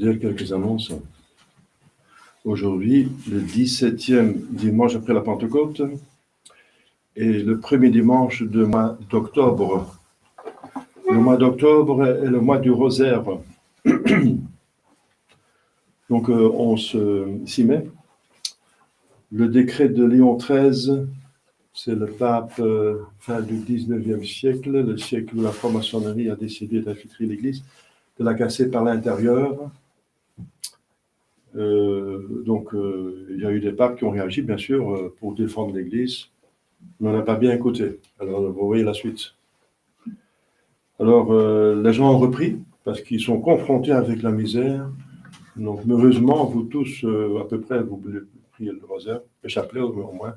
Dire quelques annonces. Aujourd'hui, le 17e dimanche après la Pentecôte et le premier dimanche du mois d'octobre. Le mois d'octobre est le mois du rosaire. Donc, on s'y met. Le décret de Léon XIII, c'est le pape fin du 19e siècle, le siècle où la franc-maçonnerie a décidé d'infiltrer l'Église, de la casser par l'intérieur. Il y a eu des papes qui ont réagi, bien sûr, pour défendre l'Église, mais on n'a pas bien écouté. Alors, vous voyez la suite. Alors, les gens ont repris, parce qu'ils sont confrontés avec la misère. Donc, heureusement, vous tous, à peu près, vous priez le rosaire, le chapelet au moins.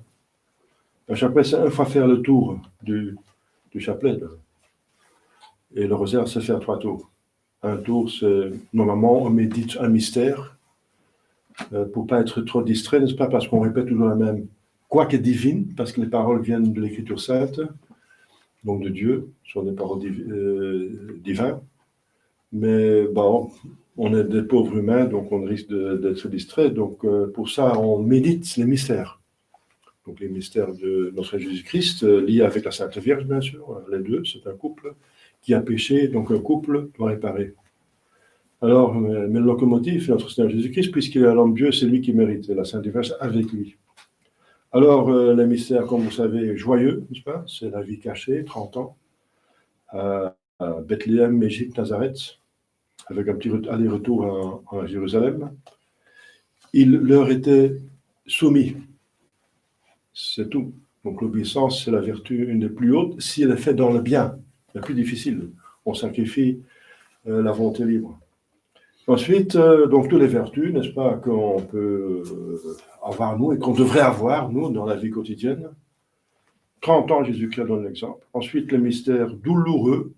Le chapelet, c'est une fois faire le tour du chapelet. Là. Et le rosaire, c'est faire 3 tours. Un tour, c'est, normalement, on médite un mystère, pour ne pas être trop distrait, n'est-ce pas, parce qu'on répète toujours la même, quoique divine, parce que les paroles viennent de l'Écriture sainte, donc de Dieu, sont des paroles divines. Mais bon, on est des pauvres humains, donc on risque d'être distrait. Donc pour ça, on médite les mystères. Donc les mystères de notre Jésus-Christ, liés avec la Sainte Vierge, bien sûr, les deux, c'est un couple qui a péché, donc un couple doit réparer. Alors, mais le locomotive, notre Seigneur Jésus-Christ, puisqu'il est l'homme Dieu, c'est lui qui mérite la Sainte Vierge avec lui. Alors, les mystères, comme vous savez, joyeux, n'est-ce pas? C'est la vie cachée, 30 ans, à Bethléem, Égypte, Nazareth, avec un petit aller-retour à Jérusalem. Il leur était soumis. C'est tout. Donc, l'obéissance, c'est la vertu une des plus hautes, si elle est faite dans le bien, la plus difficile. On sacrifie la volonté libre. Ensuite, donc toutes les vertus, n'est-ce pas, qu'on peut avoir nous et qu'on devrait avoir nous dans la vie quotidienne. 30 ans, Jésus-Christ donne l'exemple. Ensuite, les mystères douloureux,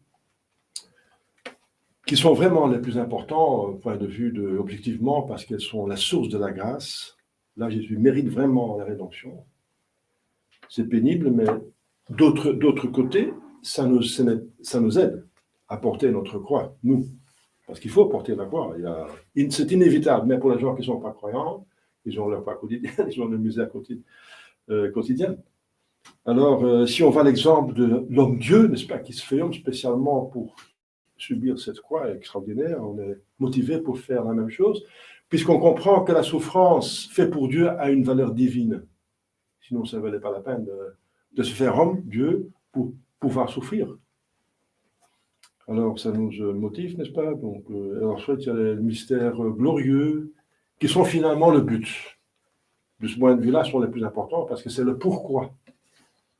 qui sont vraiment les plus importants, au point de vue objectivement, parce qu'elles sont la source de la grâce. Là, Jésus mérite vraiment la rédemption. C'est pénible, mais d'autre côté, ça nous aide à porter notre croix, nous. Parce qu'il faut porter la croix. C'est inévitable, mais pour les gens qui ne sont pas croyants, ils ont leur croix quotidienne, ils ont une misère quotidienne. Alors, si on voit l'exemple de l'homme-dieu, n'est-ce pas, qui se fait homme spécialement pour subir cette croix extraordinaire, on est motivé pour faire la même chose, puisqu'on comprend que la souffrance faite pour Dieu a une valeur divine. Sinon, ça ne valait pas la peine de se faire homme, Dieu, pour pouvoir souffrir. Alors, ça nous motive, n'est-ce pas? Donc, ensuite, il y a les mystères glorieux qui sont finalement le but. De ce point de vue-là, sont les plus importants parce que c'est le pourquoi.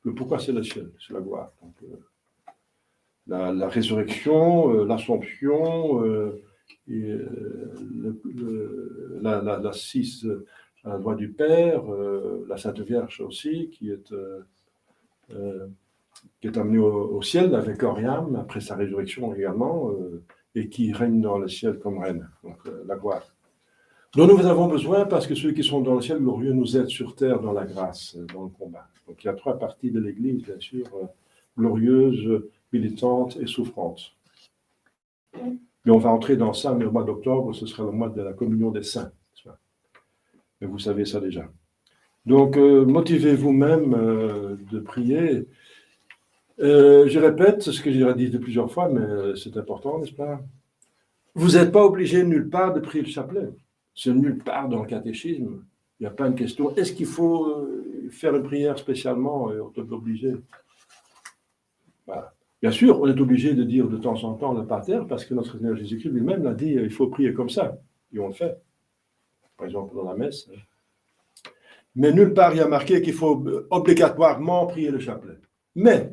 Le pourquoi, c'est le ciel, c'est la gloire. Donc, la résurrection, l'assomption, l'assise à la droite du Père, la Sainte Vierge aussi, qui est amené au ciel avec Oriam, après sa résurrection également, et qui règne dans le ciel comme reine, donc la gloire. Dont nous avons besoin parce que ceux qui sont dans le ciel glorieux nous aident sur terre dans la grâce, dans le combat. Donc il y a 3 parties de l'Église, bien sûr, glorieuse, militante et souffrante. Mais on va entrer dans ça, mais au mois d'octobre, ce sera le mois de la communion des saints. Mais vous savez ça déjà. Donc, motivez-vous même de prier. Je répète ce que j'ai déjà dit plusieurs fois, mais c'est important, n'est-ce pas? Vous n'êtes pas obligé nulle part de prier le chapelet. C'est nulle part dans le catéchisme. Il n'y a pas une question. Est-ce qu'il faut faire une prière spécialement et on est obligé? Voilà. Bien sûr, on est obligé de dire de temps en temps le pater parce que notre Seigneur Jésus-Christ lui-même l'a dit, il faut prier comme ça. Et on le fait. Par exemple, dans la messe. Mais nulle part, il y a marqué qu'il faut obligatoirement prier le chapelet. Mais,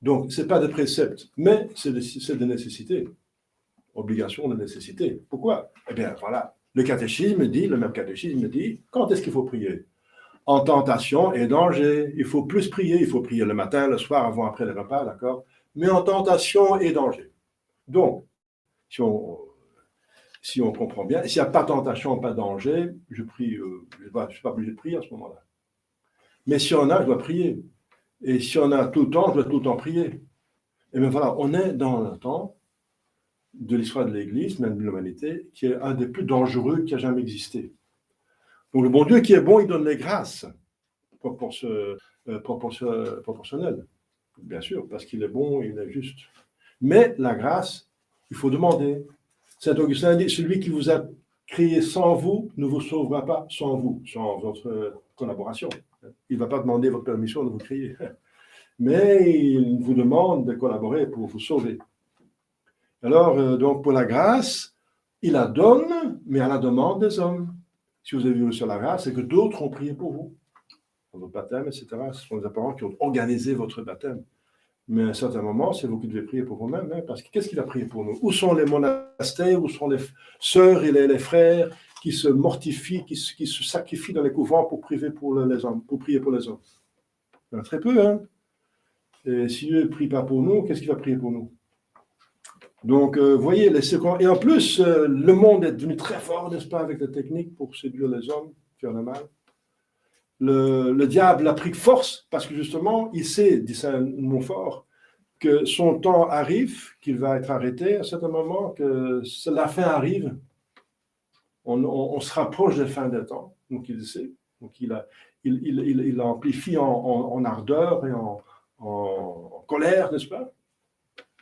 donc, ce n'est pas de précepte, mais c'est de nécessité. Obligation de nécessité. Pourquoi? Eh bien, voilà. Le même catéchisme dit, quand est-ce qu'il faut prier? En tentation et danger. Il faut plus prier. Il faut prier le matin, le soir, avant, après les repas, d'accord? Mais en tentation et danger. Donc, si on comprend bien, s'il n'y a pas tentation, pas danger, je prie, je ne suis pas obligé de prier à ce moment-là. Mais si on a, je dois prier. Et si on a tout le temps, je dois tout le temps prier. Et bien voilà, on est dans le temps de l'histoire de l'Église, même de l'humanité, qui est un des plus dangereux qui a jamais existé. Donc le bon Dieu qui est bon, il donne les grâces proportionnelles, bien sûr, parce qu'il est bon, il est juste. Mais la grâce, il faut demander. Saint Augustin dit, celui qui vous a créé sans vous ne vous sauvera pas sans vous, sans votre collaboration. Il ne va pas demander votre permission de vous créer, mais il vous demande de collaborer pour vous sauver. Alors, donc pour la grâce, il la donne, mais à la demande des hommes. Si vous avez vu sur la grâce, c'est que d'autres ont prié pour vous. Pour votre baptême, etc. Ce sont les apparents qui ont organisé votre baptême. Mais à un certain moment, c'est vous qui devez prier pour vous-même, hein, parce que qu'est-ce qu'il a prié pour nous? Où sont les monastères, où sont les sœurs et les frères qui se mortifient, qui se sacrifient dans les couvents pour prier pour les hommes, pour prier pour les hommes? Il y en a très peu, hein. Et si Dieu ne prie pas pour nous, qu'est-ce qu'il va prier pour nous? Donc, vous voyez, et en plus, le monde est devenu très fort, n'est-ce pas, avec la technique pour séduire les hommes, faire le mal. Le diable a pris force parce que justement, il sait, dit Saint-Montfort, que son temps arrive, qu'il va être arrêté à un certain moment, que la fin arrive. On se rapproche des fins des temps, donc il le sait. Donc il amplifie en ardeur et en colère, n'est-ce pas?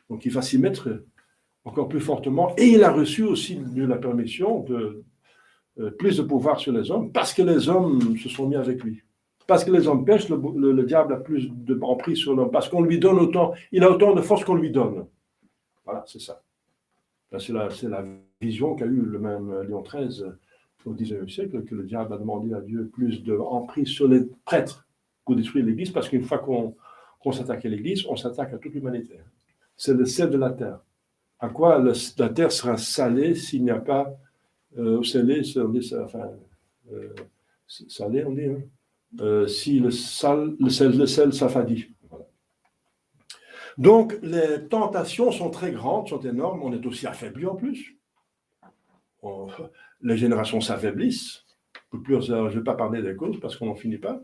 Donc il va s'y mettre encore plus fortement, et il a reçu aussi de la permission de plus de pouvoir sur les hommes, parce que les hommes se sont mis avec lui. Parce que les hommes pêchent, le diable a plus d'emprise sur l'homme, parce qu'on lui donne autant, il a autant de force qu'on lui donne. Voilà, c'est ça. C'est la vision qu'a eu le même Léon XIII au XIXe siècle, que le diable a demandé à Dieu plus d'emprise sur les prêtres pour détruire l'Église, parce qu'une fois qu'on s'attaque à l'Église, on s'attaque à toute l'humanité. C'est le sel de la terre. À quoi la terre sera salée s'il n'y a pas salé, salé, on dit, hein, si le sel s'affadit. Voilà. Donc, les tentations sont très grandes, sont énormes. On est aussi affaibli en plus. Les générations s'affaiblissent. Je ne vais pas parler des causes parce qu'on n'en finit pas.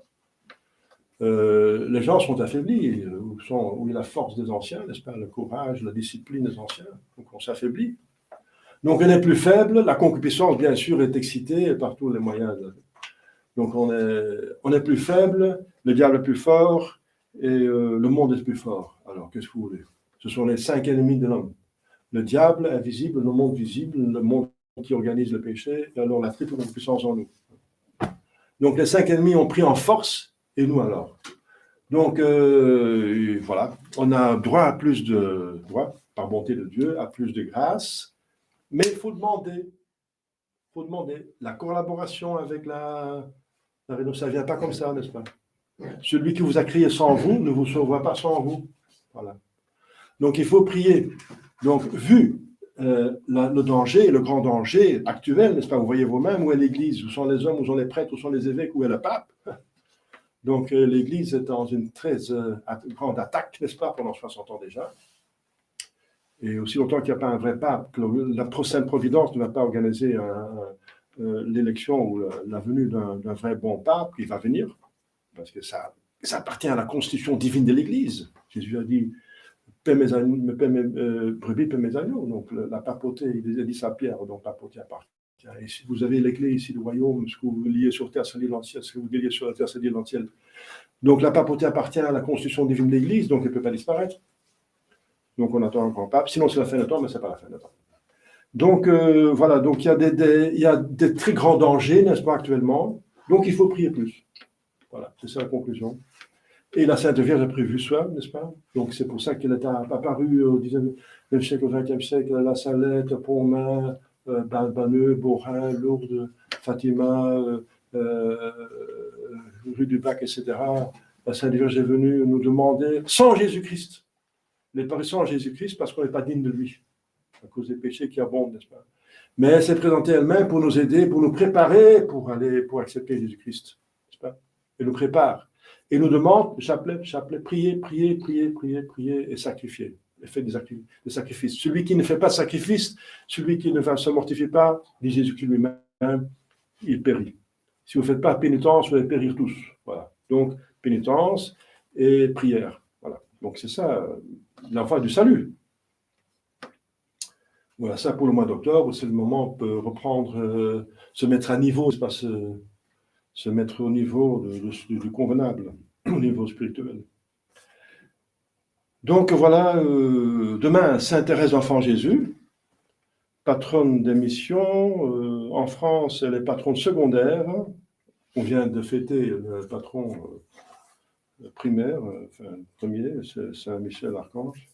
Les gens sont affaiblis, où il y a la force des anciens, n'est-ce pas, le courage, la discipline des anciens, donc on s'affaiblit. Donc on est plus faible, la concupiscence bien sûr est excitée par tous les moyens. Donc on est plus faible, le diable est plus fort, et le monde est plus fort. Alors qu'est-ce que vous voulez? Ce sont les 5 ennemis de l'homme. Le diable invisible, le monde visible, le monde qui organise le péché, et alors la triple puissance en nous. Donc les 5 ennemis ont pris en force, et nous alors. Donc, voilà, on a droit à plus de droit, par bonté de Dieu, à plus de grâce, mais il faut demander. La collaboration avec la rédemption, ça ne vient pas comme ça, n'est-ce pas? Celui qui vous a créé sans vous ne vous sauvera pas sans vous. Voilà. Donc, il faut prier. Donc, vu le danger, le grand danger actuel, n'est-ce pas? Vous voyez vous-même où est l'Église, où sont les hommes, où sont les prêtres, où sont les évêques, où est le pape. Donc, l'Église est dans une très grande attaque, n'est-ce pas, pendant 60 ans déjà. Et aussi longtemps qu'il n'y a pas un vrai pape, que la Sainte Providence ne va pas organiser l'élection ou la venue d'un vrai bon pape, qui va venir, parce que ça appartient à la constitution divine de l'Église. Jésus a dit, paix mes brebis, paix mes agneaux. Donc, la papauté, il a dit ça à Pierre, donc la papauté appartient. Et si vous avez les clés ici du royaume, ce que vous liez sur terre, c'est l'île entière, ce que vous liez sur la terre, c'est l'île entière. Donc la papauté appartient à la constitution divine de l'Église, donc elle ne peut pas disparaître. Donc on attend un grand pape. Sinon c'est la fin de temps, mais ce n'est pas la fin de temps. Donc voilà, donc il y a des très grands dangers, n'est-ce pas, actuellement. Donc il faut prier plus. Voilà, c'est ça la conclusion. Et la Sainte Vierge a prévu soi, n'est-ce pas? Donc c'est pour ça qu'elle est apparue au 19e siècle, au 20e siècle, à La Salette, Pontmain, Banneux, Beaurain, Lourdes, Fatima, rue du Bac, etc. La Sainte Vierge est venue nous demander, sans Jésus-Christ, n'est pas sans Jésus-Christ parce qu'on n'est pas digne de lui, à cause des péchés qui abondent, n'est-ce pas? Mais elle s'est présentée elle-même pour nous aider, pour nous préparer pour accepter Jésus-Christ, n'est-ce pas? Elle nous prépare. Et nous demande, chapelet, priez et sacrifiez. Elle fait des sacrifices. Celui qui ne fait pas de sacrifice, celui qui ne se mortifie pas, dit Jésus-Christ lui-même, il périt. Si vous ne faites pas pénitence, vous allez périr tous. Voilà. Donc, pénitence et prière. Voilà. Donc, c'est ça, la voie du salut. Voilà, ça pour le mois d'octobre, c'est le moment où on peut reprendre, se mettre à niveau, c'est pas se mettre au niveau du convenable, au niveau spirituel. Donc voilà, demain, Sainte Thérèse d'Enfant Jésus, patronne des missions. En France, elle est patronne secondaire. On vient de fêter le patron primaire, enfin premier, c'est Saint Michel Archange.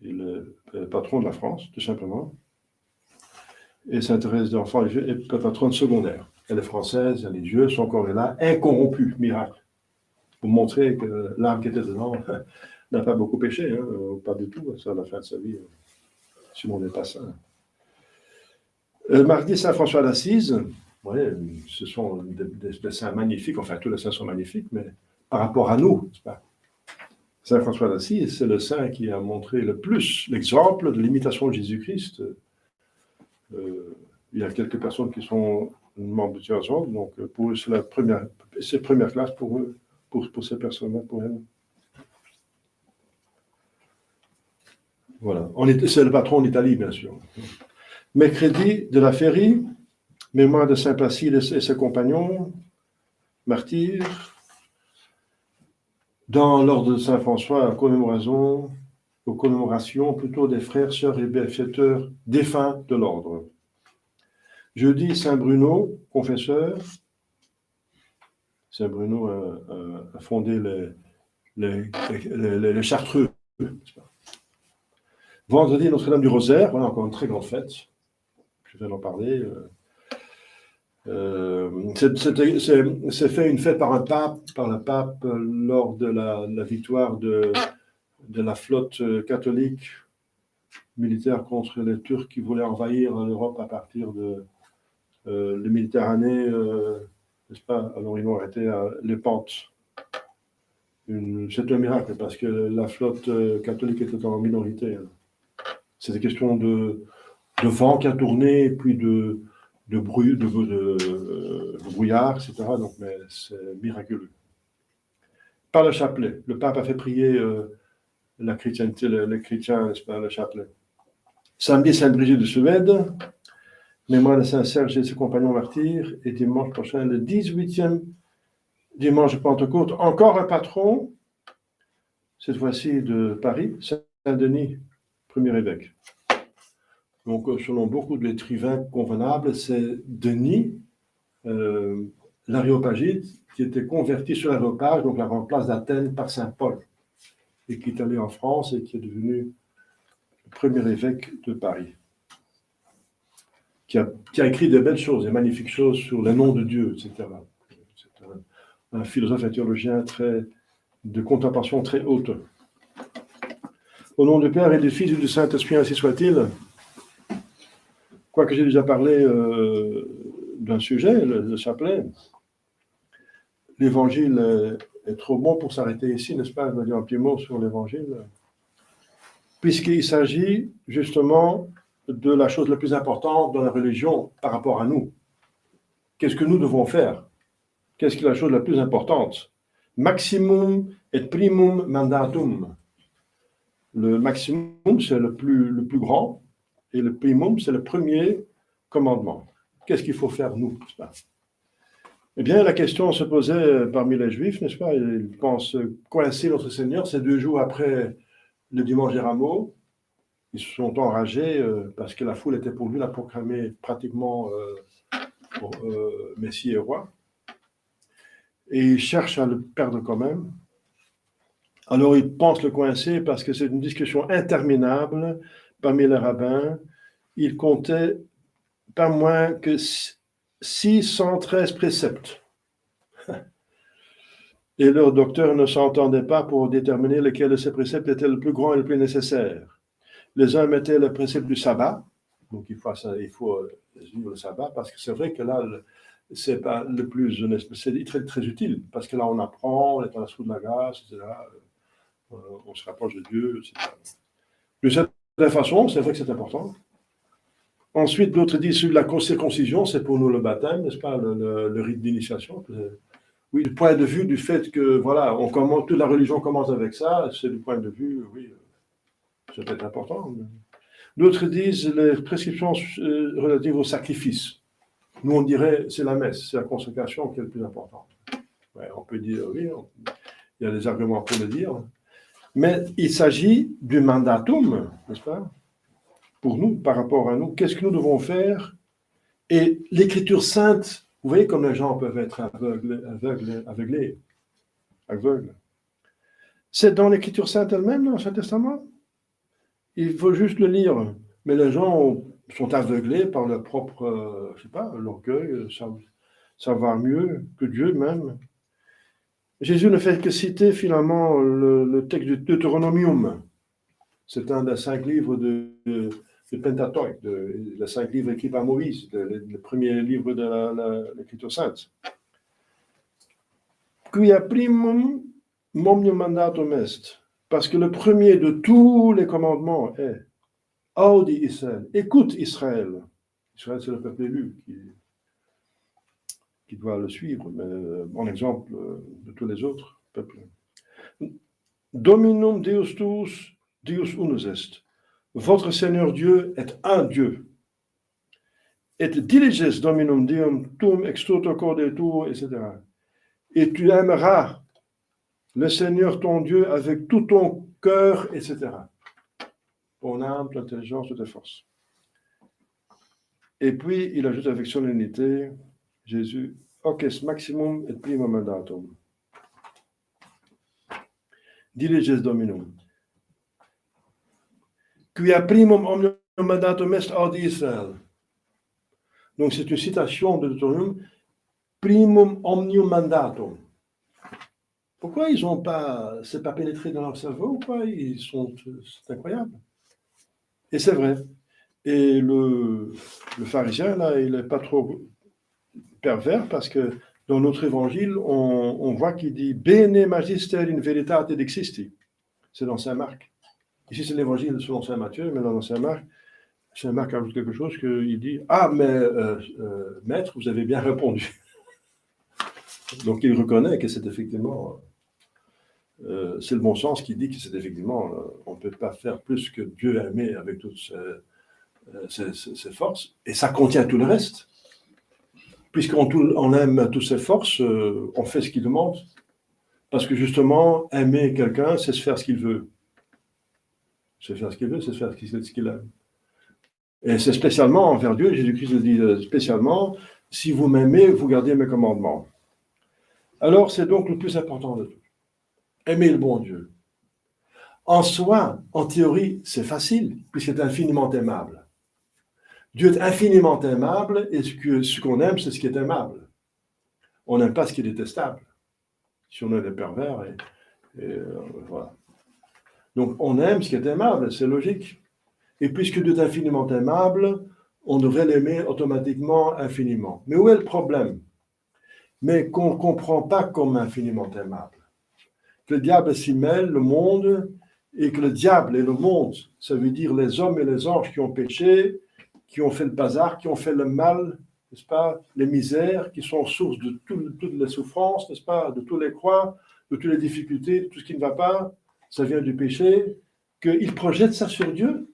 Il est patron de la France, tout simplement. Et Sainte Thérèse d'Enfant Jésus est patronne secondaire. Elle est française, les dieux sont encore là, incorrompus, miracle. Pour montrer que l'âme qui était dedans n'a pas beaucoup péché, hein, pas du tout, ça à la fin de sa vie, si on n'est pas saint. Mardi, Saint François d'Assise, ouais, ce sont des saints magnifiques, enfin tous les saints sont magnifiques, mais par rapport à nous, c'est pas. Saint François d'Assise, c'est le saint qui a montré le plus l'exemple de l'imitation de Jésus-Christ. Il y a quelques personnes qui sont membres de Church, donc pour eux, c'est première classe pour eux, pour ces personnes-là, pour elles. Voilà. C'est le patron en Italie, bien sûr. Mercredi de la Férie, mémoire de Saint Placide et ses compagnons, martyrs. Dans l'ordre de Saint François, aux commémorations plutôt des frères, sœurs et bienfaiteurs défunts de l'ordre. Jeudi, Saint Bruno, confesseur. Saint Bruno a fondé les Chartreux. Vendredi, Notre-Dame du Rosaire, voilà encore une très grande fête. Je viens d'en parler. C'est fait une fête par le pape, lors de la victoire de la flotte catholique militaire contre les Turcs qui voulaient envahir l'Europe à partir de la Méditerranée, n'est-ce pas? Alors ils ont arrêté les pentes. C'est un miracle parce que la flotte catholique était en minorité. C'était question de vent qui a tourné, puis de brouillard, etc. Donc, mais c'est miraculeux. Par le chapelet, le pape a fait prier la chrétienté, les chrétiens, n'est-ce pas, le chapelet. Samedi, Sainte Brigitte de Suède, mémoire de Saint Serge et ses compagnons martyrs, et dimanche prochain, le 18e dimanche de Pentecôte, encore un patron, cette fois-ci de Paris, Saint-Denis, premier évêque. Donc, selon beaucoup de l'écrivains convenables, c'est Denis, l'Aréopagite, qui était converti sur l'Aréopage, donc la grande place d'Athènes, par Saint Paul, et qui est allé en France et qui est devenu le premier évêque de Paris, qui a écrit des belles choses, des magnifiques choses sur les noms de Dieu, etc. C'est un philosophe et théologien de contemplation très haute. Au nom du Père et du Fils et du Saint-Esprit, ainsi soit-il. Quoique j'ai déjà parlé d'un sujet, le chapelet, l'évangile est trop bon pour s'arrêter ici, n'est-ce pas? Je vais dire un petit mot sur l'évangile, puisqu'il s'agit justement de la chose la plus importante dans la religion par rapport à nous. Qu'est-ce que nous devons faire? Qu'est-ce qui est la chose la plus importante? Maximum et primum mandatum. Le maximum, c'est le plus grand, et le primum, c'est le premier commandement. Qu'est-ce qu'il faut faire, nous, n'est-ce pas? Eh bien, la question se posait parmi les Juifs, n'est-ce pas? Ils pensent coincer notre Seigneur, c'est 2 jours après le dimanche des Rameaux. Ils se sont enragés parce que la foule était pour lui, l'a proclamé pratiquement Messie et roi. Et ils cherchent à le perdre quand même. Alors, ils pensent le coincer parce que c'est une discussion interminable parmi les rabbins. Ils comptaient pas moins que 613 préceptes. Et leurs docteurs ne s'entendaient pas pour déterminer lequel de ces préceptes était le plus grand et le plus nécessaire. Les uns mettaient le précepte du sabbat, donc il faut vivre le sabbat, parce que c'est vrai que là, c'est pas le plus, c'est très, très utile, parce que là, on apprend, on est dans la sous de la grâce, etc. On se rapproche de Dieu, etc. De cette façon, c'est vrai que c'est important. Ensuite, d'autres disent que la circoncision, c'est pour nous le baptême, n'est-ce pas, le rite d'initiation. Oui, du point de vue du fait que, voilà, toute la religion commence avec ça, c'est du point de vue, oui, C'est peut-être important. D'autres disent les prescriptions relatives au sacrifice. Nous, on dirait c'est la messe, c'est la consécration qui est le plus important. Ouais, on peut dire oui, il y a des arguments pour le dire. Mais il s'agit du mandatum, n'est-ce pas? Pour nous, par rapport à nous, qu'est-ce que nous devons faire? Et l'Écriture sainte, vous voyez comme les gens peuvent être aveuglés. C'est dans l'Écriture sainte elle-même, dans l'Ancien Testament. Il faut juste le lire. Mais les gens sont aveuglés par leur propre, je sais pas, l'orgueil, savoir mieux que Dieu même. Jésus ne fait que citer finalement le texte du Deutéronomium. C'est un des 5 livres de Pentateuque, les 5 livres écrits par Moïse, le premier livre de l'Écriture sainte. Quia primum omnium mandatum est, parce que le premier de tous les commandements est Audi Israël, écoute Israël. Israël, c'est le peuple élu qui doit le suivre, mais en exemple de tous les autres peuples. Dominum Deus tuus, Deus unus est. Votre Seigneur Dieu est un Dieu. Et diliges Dominum Deum tum ex toto corde tuo, etc. Et tu aimeras le Seigneur ton Dieu avec tout ton cœur, etc. Ton âme, ton intelligence, toutes tes forces. Et puis, il ajoute avec solennité, Jésus, hoc est maximum et primum mandatum. Diliges Dominum. Quia primum omnium mandatum est ad Israël. Donc, c'est une citation de Deutéronome, primum omnium mandatum. Pourquoi ils n'ont pas, c'est pas pénétré dans leur cerveau ou quoi? C'est incroyable. Et c'est vrai. Et le pharisien, là, il n'est pas trop pervers parce que dans notre évangile, on voit qu'il dit Bene magister in veritate dexisti. C'est dans Saint Marc. Ici, c'est l'évangile selon Saint Matthieu, mais dans Saint Marc ajoute quelque chose qu'il dit Ah, mais maître, vous avez bien répondu. Donc, il reconnaît que c'est effectivement. C'est le bon sens qui dit que c'est effectivement. On ne peut pas faire plus que Dieu a aimé avec toutes ses forces, et ça contient tout le reste. Puisqu'on aime toutes ses forces, on fait ce qu'il demande. Parce que justement, aimer quelqu'un, c'est se faire ce qu'il veut. C'est faire ce qu'il veut, c'est faire ce qu'il aime. Et c'est spécialement envers Dieu, Jésus-Christ le dit spécialement, si vous m'aimez, vous gardez mes commandements. Alors, c'est donc le plus important de tout. Aimer le bon Dieu. En soi, en théorie, c'est facile, puisqu'il est infiniment aimable. Dieu est infiniment aimable, et ce qu'on aime, c'est ce qui est aimable. On n'aime pas ce qui est détestable. Si on est des pervers, voilà. Donc, on aime ce qui est aimable, c'est logique. Et puisque Dieu est infiniment aimable, on devrait l'aimer automatiquement infiniment. Mais où est le problème? Mais qu'on ne comprend pas comme infiniment aimable. Que le diable s'y mêle, le monde, et que le diable et le monde, ça veut dire les hommes et les anges qui ont péché, qui ont fait le bazar, qui ont fait le mal, n'est-ce pas, les misères, qui sont source de toutes les souffrances, n'est-ce pas, de tous les croix, de toutes les difficultés, de tout ce qui ne va pas, ça vient du péché, qu'ils projettent ça sur Dieu.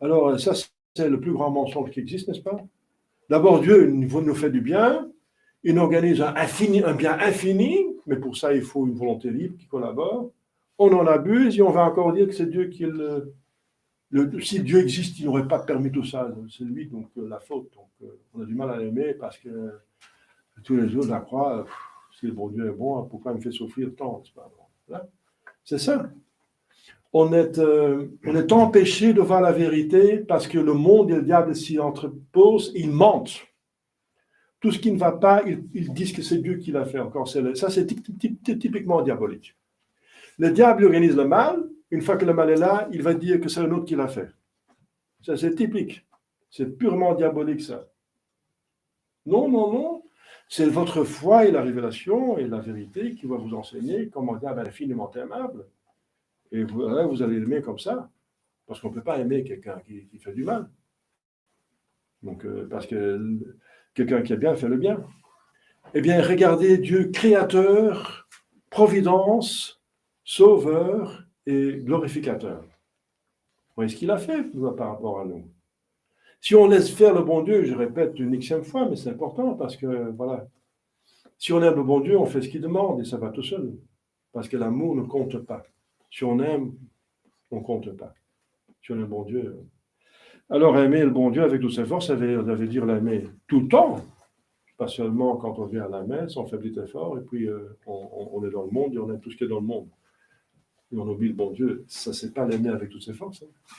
Alors, ça, c'est le plus grand mensonge qui existe, n'est-ce pas? D'abord, Dieu nous fait du bien, il organise un bien infini, mais pour ça, il faut une volonté libre qui collabore. On en abuse et on va encore dire que c'est Dieu qui si Dieu existe, il n'aurait pas permis tout ça. C'est lui, donc, la faute. Donc, on a du mal à l'aimer parce que tous les jours, je la crois, si le bon Dieu est bon, pourquoi il me fait souffrir tant? C'est ça. On est empêché de voir la vérité parce que le monde et le diable s'y entreposent, ils mentent. Tout ce qui ne va pas, ils disent que c'est Dieu qui l'a fait. Encore, ça, c'est typiquement diabolique. Le diable organise le mal. Une fois que le mal est là, il va dire que c'est un autre qui l'a fait. Ça, c'est typique. C'est purement diabolique, ça. Non, non, non. C'est votre foi et la révélation et la vérité qui va vous enseigner comment Dieu est infiniment aimable. Et vous allez l'aimer comme ça. Parce qu'on ne peut pas aimer quelqu'un qui fait du mal. Donc, parce que quelqu'un qui est bien fait le bien. Eh bien, regardez Dieu créateur, providence, sauveur et glorificateur. voyez ce qu'il a fait par rapport à nous. Si on laisse faire le bon Dieu, je répète une xème fois, mais c'est important parce que, voilà, si on aime le bon Dieu, on fait ce qu'il demande et ça va tout seul. Parce que l'amour ne compte pas. Si on aime, on ne compte pas. Si on aime le bon Dieu. Alors, aimer le bon Dieu avec toutes ses forces, ça veut dire l'aimer tout le temps. Pas seulement quand on vient à la messe, on fait petit effort, et puis on est dans le monde et on aime tout ce qui est dans le monde. Et on oublie le bon Dieu. Ça, c'est pas l'aimer avec toutes ses forces. Hein.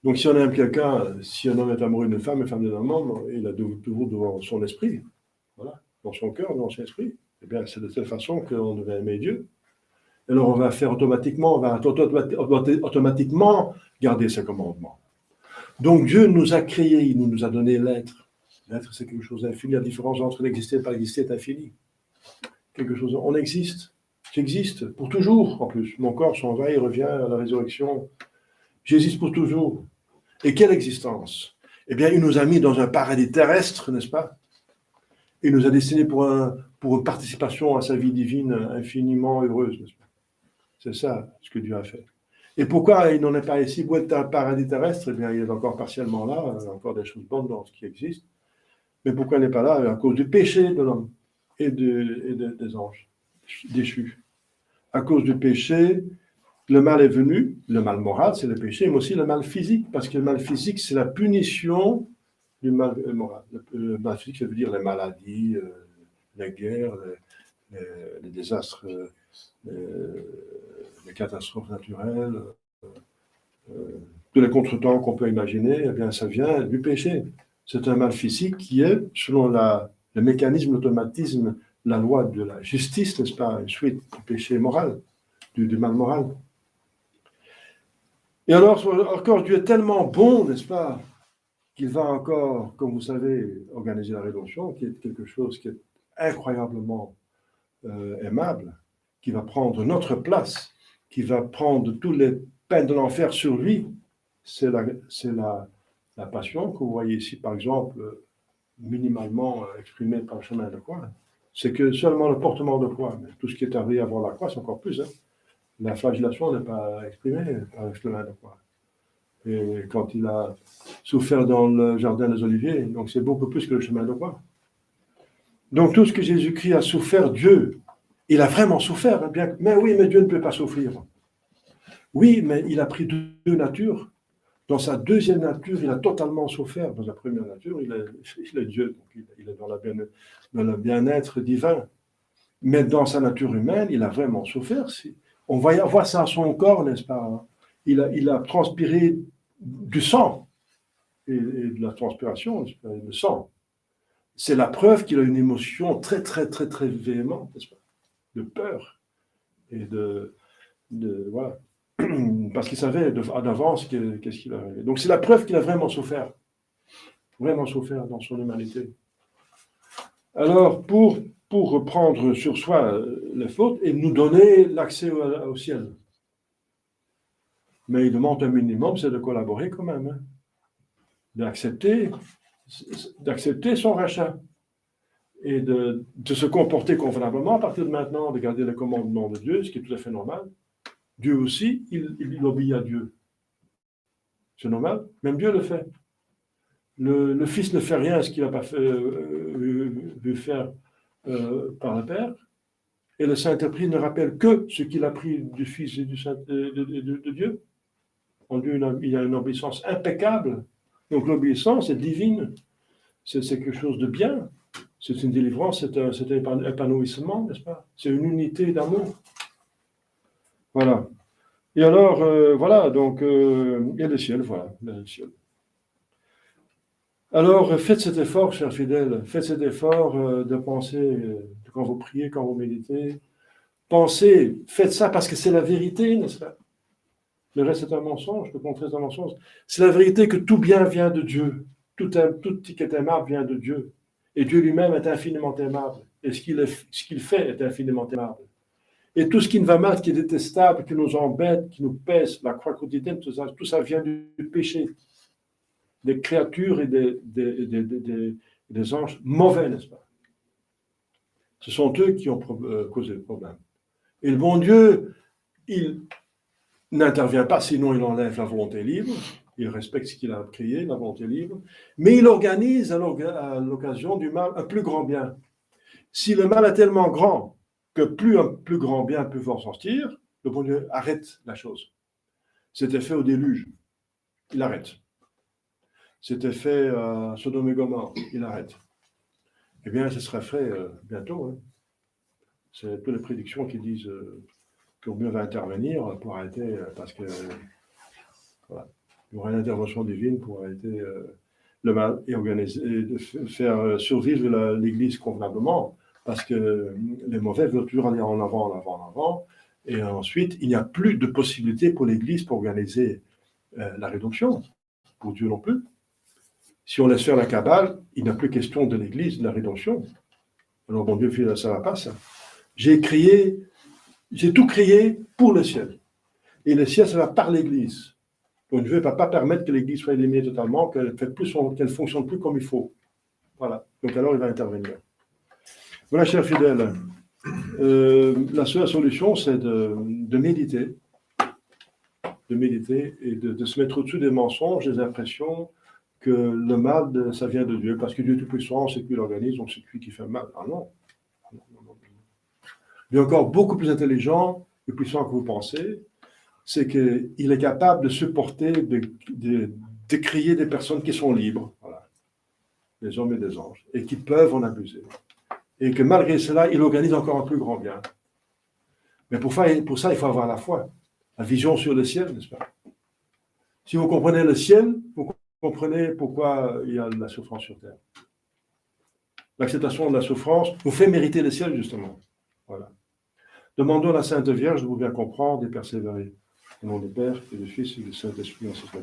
Donc, si on aime quelqu'un, si un homme est amoureux d'une femme, une femme d'un homme, il a toujours devant son esprit, voilà, dans son cœur, dans son esprit. Eh bien, c'est de telle façon qu'on devait aimer Dieu. Et alors, on va faire automatiquement, on va automatiquement garder ses commandements. Donc, Dieu nous a créés, il nous a donné l'être. L'être, c'est quelque chose d'infini. La différence entre l'exister et ne pas exister est infinie. Quelque chose, on existe. J'existe pour toujours, en plus. Mon corps s'en va, il revient à la résurrection. J'existe pour toujours. Et quelle existence? Eh bien, il nous a mis dans un paradis terrestre, n'est-ce pas? Il nous a destinés pour une participation à sa vie divine infiniment heureuse, n'est-ce pas? C'est ça ce que Dieu a fait. Et pourquoi il n'en est pas ici? Pour être un paradis terrestre, eh bien, il est encore partiellement là, il y a encore des choses bonnes dans ce qui existe. Mais pourquoi il n'est pas là? À cause du péché de l'homme et des anges déchus. À cause du péché, le mal est venu, le mal moral, c'est le péché, mais aussi le mal physique, parce que le mal physique, c'est la punition du mal moral. Le mal physique, ça veut dire les maladies, les guerres, les désastres, les catastrophes naturelles, tous les contretemps qu'on peut imaginer, eh bien, ça vient du péché. C'est un mal physique qui est, selon le mécanisme, l'automatisme, la loi de la justice, n'est-ce pas, une suite du péché moral, du mal moral. Et alors, encore, Dieu est tellement bon, n'est-ce pas, qu'il va encore, comme vous savez, organiser la rédemption, qui est quelque chose qui est incroyablement aimable, qui va prendre notre place, qui va prendre toutes les peines de l'enfer sur lui. C'est la passion que vous voyez ici, par exemple, minimalement exprimée par le chemin de croix. C'est que seulement le portement de croix, mais tout ce qui est arrivé avant la croix, c'est encore plus. Hein. La flagellation n'est pas exprimée par le chemin de croix. Et quand il a souffert dans le jardin des Oliviers, donc c'est beaucoup plus que le chemin de croix. Donc tout ce que Jésus-Christ a souffert, Dieu, il a vraiment souffert. Bien, mais oui, mais Dieu ne peut pas souffrir. Oui, mais il a pris deux natures. Dans sa deuxième nature, il a totalement souffert. Dans sa première nature, il est Dieu, donc il est dans le bien-être divin. Mais dans sa nature humaine, il a vraiment souffert. On va voir ça à son corps, n'est-ce pas? Il a transpiré du sang et de la transpiration, le sang. C'est la preuve qu'il a une émotion très, très, très, très véhémente, n'est-ce pas? De peur et voilà. Parce qu'il savait d'avance qu'est-ce qu'il arrivait. Donc c'est la preuve qu'il a vraiment souffert dans son humanité. Alors, pour reprendre sur soi les fautes et nous donner l'accès au ciel. Mais il demande un minimum, c'est de collaborer quand même, hein, d'accepter son rachat et de se comporter convenablement à partir de maintenant, de garder les commandements de Dieu, ce qui est tout à fait normal. Dieu aussi, il obéit à Dieu. C'est normal, même Dieu le fait. Le Fils ne fait rien ce qu'il n'a pas vu faire par le Père, et le Saint-Esprit ne rappelle que ce qu'il a pris du Fils et de Dieu. En Dieu, il y a une obéissance impeccable. Donc l'obéissance est divine. C'est quelque chose de bien. C'est une délivrance, c'est un épanouissement, n'est-ce pas? C'est une unité d'amour. Voilà. Et alors, voilà, donc, il y a le ciel, voilà, le ciel. Alors, faites cet effort, chers fidèles, faites cet effort de penser, quand vous priez, quand vous méditez. Pensez, faites ça parce que c'est la vérité, n'est-ce pas? Le reste est un mensonge, le contraire est un mensonge. C'est la vérité que tout bien vient de Dieu. Tout qui est aimable vient de Dieu. Et Dieu lui-même est infiniment aimable. Et ce qu'il fait est infiniment aimable. Et tout ce qui ne va mal, qui est détestable, qui nous embête, qui nous pèse, la croix quotidienne, tout ça vient du péché. Des créatures et des anges mauvais, n'est-ce pas? Ce sont eux qui ont causé le problème. Et le bon Dieu, il n'intervient pas, sinon il enlève la volonté libre, il respecte ce qu'il a créé, la volonté libre, mais il organise à l'occasion du mal un plus grand bien. Si le mal est tellement grand que plus un plus grand bien peut en sortir, le bon Dieu arrête la chose. C'était fait au déluge, il arrête. C'était fait à Sodome et Gomorrhe, il arrête. Eh bien, ce sera fait bientôt. Hein. C'est toutes les prédictions qui disent que Dieu va intervenir pour arrêter, parce que voilà, il y aura une intervention divine pour arrêter le mal et organiser, et faire survivre l'Église convenablement, parce que les mauvais veulent toujours aller en avant, en avant, en avant, et ensuite, il n'y a plus de possibilité pour l'Église pour organiser la rédemption, pour Dieu non plus. Si on laisse faire la cabale, il n'y a plus question de l'Église, de la rédemption. Alors, bon Dieu, ça ne va pas, ça. J'ai tout créé pour le ciel. Et le ciel, ça va par l'Église. Donc Dieu ne va pas permettre que l'Église soit éliminée totalement, qu'elle ne fonctionne plus comme il faut. Voilà. Donc alors, il va intervenir. Voilà, chers fidèles. La seule solution, c'est de méditer. De méditer et de se mettre au-dessus des mensonges, des impressions que le mal, ça vient de Dieu. Parce que Dieu est tout-puissant, c'est lui qui l'organise, donc c'est lui qui fait le mal. Ah non. Il est encore beaucoup plus intelligent et puissant que vous pensez. C'est qu'il est capable de supporter, de créer des personnes qui sont libres, voilà, des hommes et des anges, et qui peuvent en abuser. Et que malgré cela, il organise encore un plus grand bien. Mais pour ça, il faut avoir la foi, la vision sur le ciel, n'est-ce pas? Si vous comprenez le ciel, vous comprenez pourquoi il y a de la souffrance sur terre. L'acceptation de la souffrance vous fait mériter le ciel, justement. Voilà. Demandons à la Sainte Vierge de vous bien comprendre et persévérer. Au nom du Père et du Fils et du Saint-Esprit, en ce Dieu.